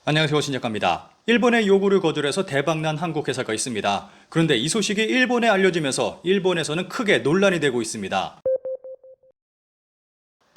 안녕하세요, 신작가입니다. 일본의 요구를 거절해서 대박난 한국 회사가 있습니다. 그런데 이 소식이 일본에 알려지면서 일본에서는 크게 논란이 되고 있습니다.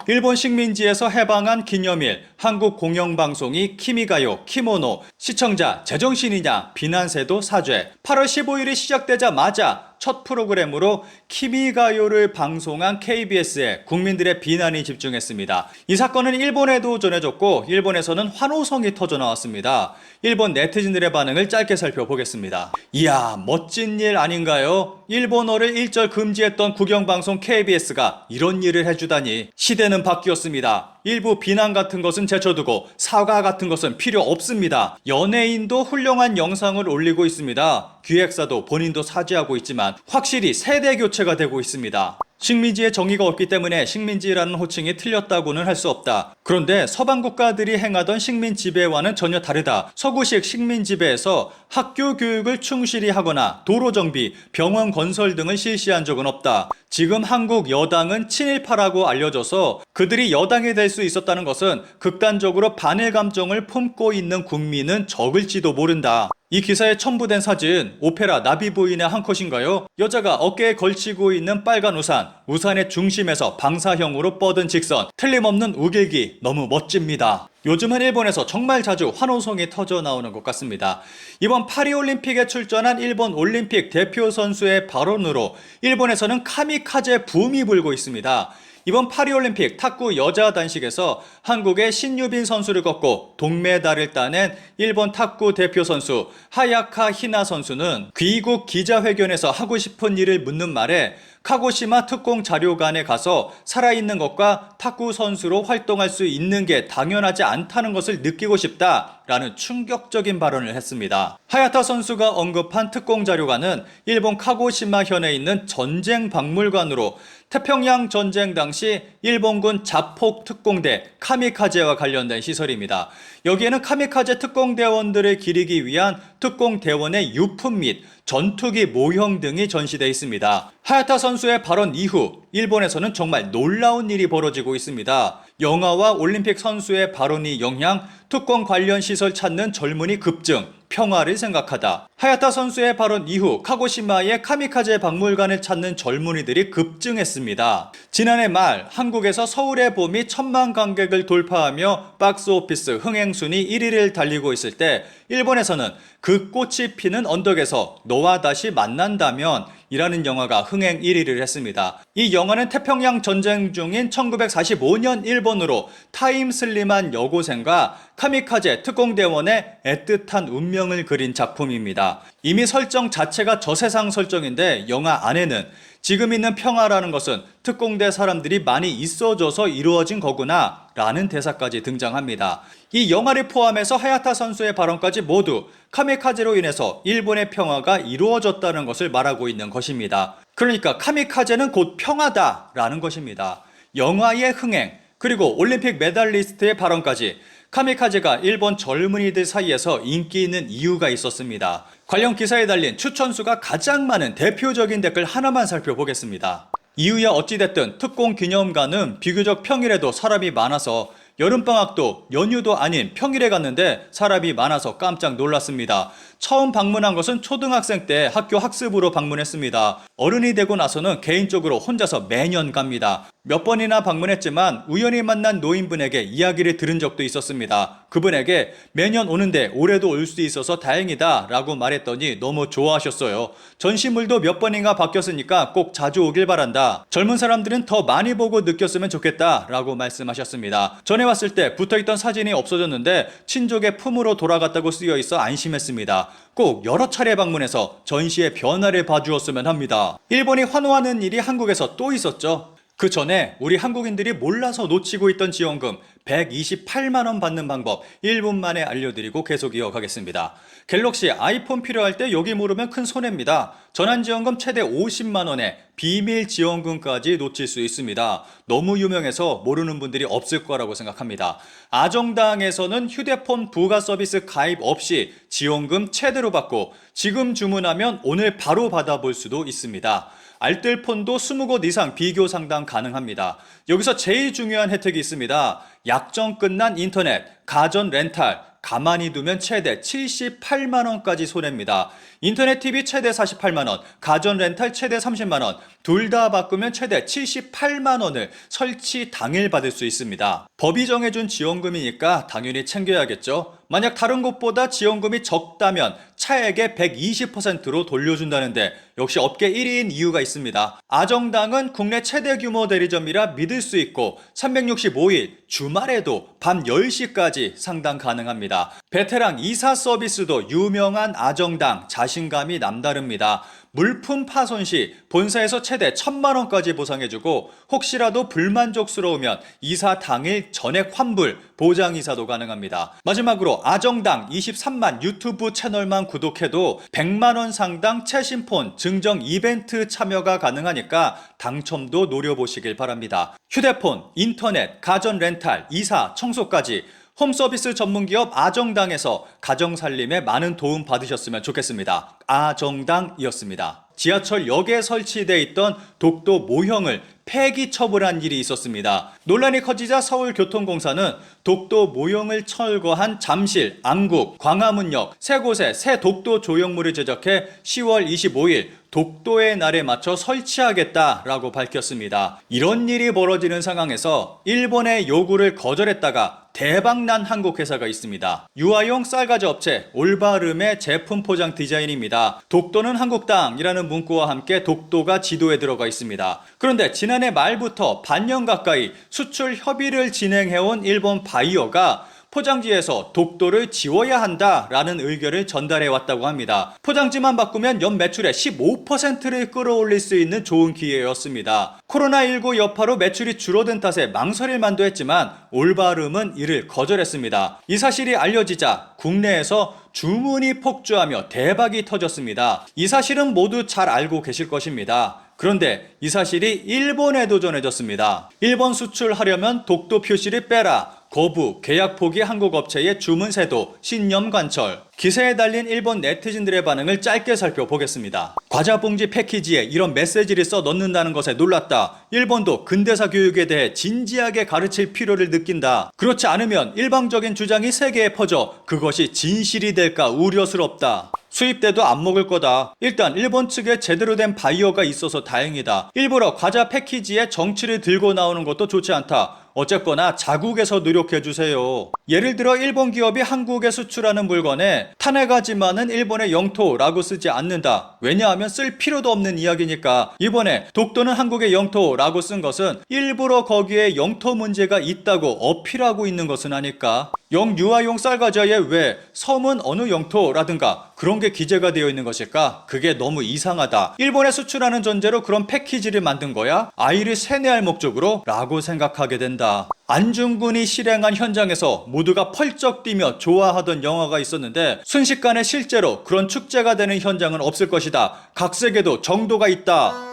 일본 식민지에서 해방한 기념일 한국 공영방송이 키미가요, 키모노, 시청자 제정신이냐 비난세도 사죄 8월 15일이 시작되자마자 첫 프로그램으로 키미가요를 방송한 KBS에 국민들의 비난이 집중했습니다. 이 사건은 일본에도 전해졌고 일본에서는 환호성이 터져나왔습니다. 일본 네티즌들의 반응을 짧게 살펴보겠습니다. 이야, 멋진 일 아닌가요? 일본어를 일절 금지했던 국영방송 KBS가 이런 일을 해주다니. 시대는 바뀌었습니다. 일부 비난 같은 것은 제쳐두고 사과 같은 것은 필요 없습니다. 연예인도 훌륭한 영상을 올리고 있습니다. 기획사도 본인도 사죄하고 있지만 확실히 세대 교체가 되고 있습니다. 식민지의 정의가 없기 때문에 식민지라는 호칭이 틀렸다고는 할 수 없다. 그런데 서방 국가들이 행하던 식민 지배와는 전혀 다르다. 서구식 식민 지배에서 학교 교육을 충실히 하거나 도로 정비, 병원 건설 등을 실시한 적은 없다. 지금 한국 여당은 친일파라고 알려져서 그들이 여당이 될 수 있었다는 것은 극단적으로 반일 감정을 품고 있는 국민은 적을지도 모른다. 이 기사에 첨부된 사진, 오페라 나비부인의 한 컷인가요? 여자가 어깨에 걸치고 있는 빨간 우산, 우산의 중심에서 방사형으로 뻗은 직선, 틀림없는 우길기, 너무 멋집니다. 요즘은 일본에서 정말 자주 환호성이 터져 나오는 것 같습니다. 이번 파리올림픽에 출전한 일본 올림픽 대표 선수의 발언으로 일본에서는 카미카제 붐이 불고 있습니다. 이번 파리올림픽 탁구 여자 단식에서 한국의 신유빈 선수를 꺾고 동메달을 따낸 일본 탁구 대표 선수 하야카 히나 선수는 귀국 기자회견에서 하고 싶은 일을 묻는 말에 카고시마 특공 자료관에 가서 살아있는 것과 탁구 선수로 활동할 수 있는 게 당연하지 않다는 것을 느끼고 싶다라는 충격적인 발언을 했습니다. 하야타 선수가 언급한 특공 자료관은 일본 카고시마 현에 있는 전쟁 박물관으로 태평양 전쟁 당시 일본군 자폭 특공대 카미카제와 관련된 시설입니다. 여기에는 카미카제 특공대원들을 기리기 위한 특공대원의 유품 및 전투기 모형 등이 전시되어 있습니다. 하야타 선수의 발언 이후 일본에서는 정말 놀라운 일이 벌어지고 있습니다. 영화와 올림픽 선수의 발언이 영향, 특공 관련 시설 찾는 젊은이 급증, 평화를 생각하다. 하야타 선수의 발언 이후 카고시마의 카미카제 박물관을 찾는 젊은이들이 급증했습니다. 지난해 말 한국에서 서울의 봄이 1000만 관객을 돌파하며 박스오피스 흥행순위 1위를 달리고 있을 때 일본에서는 그 꽃이 피는 언덕에서 너와 다시 만난다면 이라는 영화가 흥행 1위를 했습니다. 이 영화는 태평양 전쟁 중인 1945년 일본으로 타임슬림한 여고생과 카미카제 특공대원의 애틋한 운명을 그린 작품입니다. 이미 설정 자체가 저세상 설정인데 영화 안에는 지금 있는 평화라는 것은 특공대 사람들이 많이 있어져서 이루어진 거구나 라는 대사까지 등장합니다. 이 영화를 포함해서 하야타 선수의 발언까지 모두 카미카제로 인해서 일본의 평화가 이루어졌다는 것을 말하고 있는 것입니다. 그러니까 카미카제는 곧 평화다 라는 것입니다. 영화의 흥행 그리고 올림픽 메달리스트의 발언까지 카미카제가 일본 젊은이들 사이에서 인기 있는 이유가 있었습니다. 관련 기사에 달린 추천수가 가장 많은 대표적인 댓글 하나만 살펴보겠습니다. 이유야 어찌됐든 특공 기념관은 비교적 평일에도 사람이 많아서 여름방학도 연휴도 아닌 평일에 갔는데 사람이 많아서 깜짝 놀랐습니다. 처음 방문한 것은 초등학생 때 학교 학습으로 방문했습니다. 어른이 되고 나서는 개인적으로 혼자서 매년 갑니다. 몇 번이나 방문했지만 우연히 만난 노인분에게 이야기를 들은 적도 있었습니다. 그분에게 매년 오는데 올해도 올 수 있어서 다행이다 라고 말했더니 너무 좋아하셨어요. 전시물도 몇 번인가 바뀌었으니까 꼭 자주 오길 바란다. 젊은 사람들은 더 많이 보고 느꼈으면 좋겠다 라고 말씀하셨습니다. 전에 왔을 때 붙어있던 사진이 없어졌는데 친족의 품으로 돌아갔다고 쓰여있어 안심했습니다. 꼭 여러 차례 방문해서 전시의 변화를 봐주었으면 합니다. 일본이 환호하는 일이 한국에서 또 있었죠. 그 전에 우리 한국인들이 몰라서 놓치고 있던 지원금 128만원 받는 방법 1분 만에 알려드리고 계속 이어가겠습니다. 갤럭시 아이폰 필요할 때 여기 모르면 큰 손해입니다. 전환지원금 최대 50만원에 비밀 지원금까지 놓칠 수 있습니다. 너무 유명해서 모르는 분들이 없을 거라고 생각합니다. 아정당에서는 휴대폰 부가 서비스 가입 없이 지원금 최대로 받고 지금 주문하면 오늘 바로 받아볼 수도 있습니다. 알뜰폰도 20곳 이상 비교 상담 가능합니다. 여기서 제일 중요한 혜택이 있습니다. 약정 끝난 인터넷, 가전 렌탈, 가만히 두면 최대 78만 원까지 손해입니다. 인터넷 TV 최대 48만 원, 가전 렌탈 최대 30만 원, 둘 다 바꾸면 최대 78만 원을 설치 당일 받을 수 있습니다. 법이 정해준 지원금이니까 당연히 챙겨야겠죠. 만약 다른 곳보다 지원금이 적다면 차액의 120%로 돌려준다는데 역시 업계 1위인 이유가 있습니다. 아정당은 국내 최대 규모 대리점이라 믿을 수 있고 365일 주말에도 밤 10시까지 상담 가능합니다. 베테랑 이사 서비스도 유명한 아정당 자신감이 남다릅니다. 물품 파손 시 본사에서 최대 1,000만 원까지 보상해주고 혹시라도 불만족스러우면 이사 당일 전액 환불, 보장 이사도 가능합니다. 마지막으로 아정당 23만 유튜브 채널만 구독해도 100만 원 상당 최신폰 증정 이벤트 참여가 가능하니까 당첨도 노려보시길 바랍니다. 휴대폰, 인터넷, 가전 렌탈, 이사, 청소까지 홈서비스 전문기업 아정당에서 가정살림에 많은 도움 받으셨으면 좋겠습니다. 아정당이었습니다. 지하철역에 설치되어 있던 독도 모형을 폐기 처분한 일이 있었습니다. 논란이 커지자 서울교통공사는 독도 모형을 철거한 잠실, 안국, 광화문역 세 곳에 새 독도 조형물을 제작해 10월 25일 독도의 날에 맞춰 설치하겠다라고 밝혔습니다. 이런 일이 벌어지는 상황에서 일본의 요구를 거절했다가 대박난 한국 회사가 있습니다. 유아용 쌀가지 업체 올바름의 제품 포장 디자인입니다. 독도는 한국땅이라는 문구와 함께 독도가 지도에 들어가 있습니다. 그런데 지난해 말부터 반년 가까이 수출 협의를 진행해온 일본 바이어가 포장지에서 독도를 지워야 한다라는 의견을 전달해왔다고 합니다. 포장지만 바꾸면 연 매출의 15%를 끌어올릴 수 있는 좋은 기회였습니다. 코로나19 여파로 매출이 줄어든 탓에 망설일 만도 했지만 올바름은 이를 거절했습니다. 이 사실이 알려지자 국내에서 주문이 폭주하며 대박이 터졌습니다. 이 사실은 모두 잘 알고 계실 것입니다. 그런데 이 사실이 일본에도 전해졌습니다. 일본 수출하려면 독도 표시를 빼라. 거부, 계약 포기 한국 업체의 주문 세도, 신념 관철. 기사에 달린 일본 네티즌들의 반응을 짧게 살펴보겠습니다. 과자 봉지 패키지에 이런 메시지를 써 넣는다는 것에 놀랐다. 일본도 근대사 교육에 대해 진지하게 가르칠 필요를 느낀다. 그렇지 않으면 일방적인 주장이 세계에 퍼져 그것이 진실이 될까 우려스럽다. 수입돼도 안 먹을 거다. 일단 일본 측에 제대로 된 바이어가 있어서 다행이다. 일부러 과자 패키지에 정치를 들고 나오는 것도 좋지 않다. 어쨌거나 자국에서 노력해주세요. 예를 들어 일본 기업이 한국에 수출하는 물건에 탄핵하지만은 일본의 영토라고 쓰지 않는다. 왜냐하면 쓸 필요도 없는 이야기니까. 이번에 독도는 한국의 영토라고 쓴 것은 일부러 거기에 영토 문제가 있다고 어필하고 있는 것은 아닐까. 영유아용 쌀과자에 왜 섬은 어느 영토라든가 그런 게 기재가 되어 있는 것일까? 그게 너무 이상하다. 일본에 수출하는 전제로 그런 패키지를 만든 거야? 아이를 세뇌할 목적으로? 라고 생각하게 된다. 안중근이 실행한 현장에서 모두가 펄쩍 뛰며 좋아하던 영화가 있었는데 순식간에 실제로 그런 축제가 되는 현장은 없을 것이다. 각색에도 정도가 있다.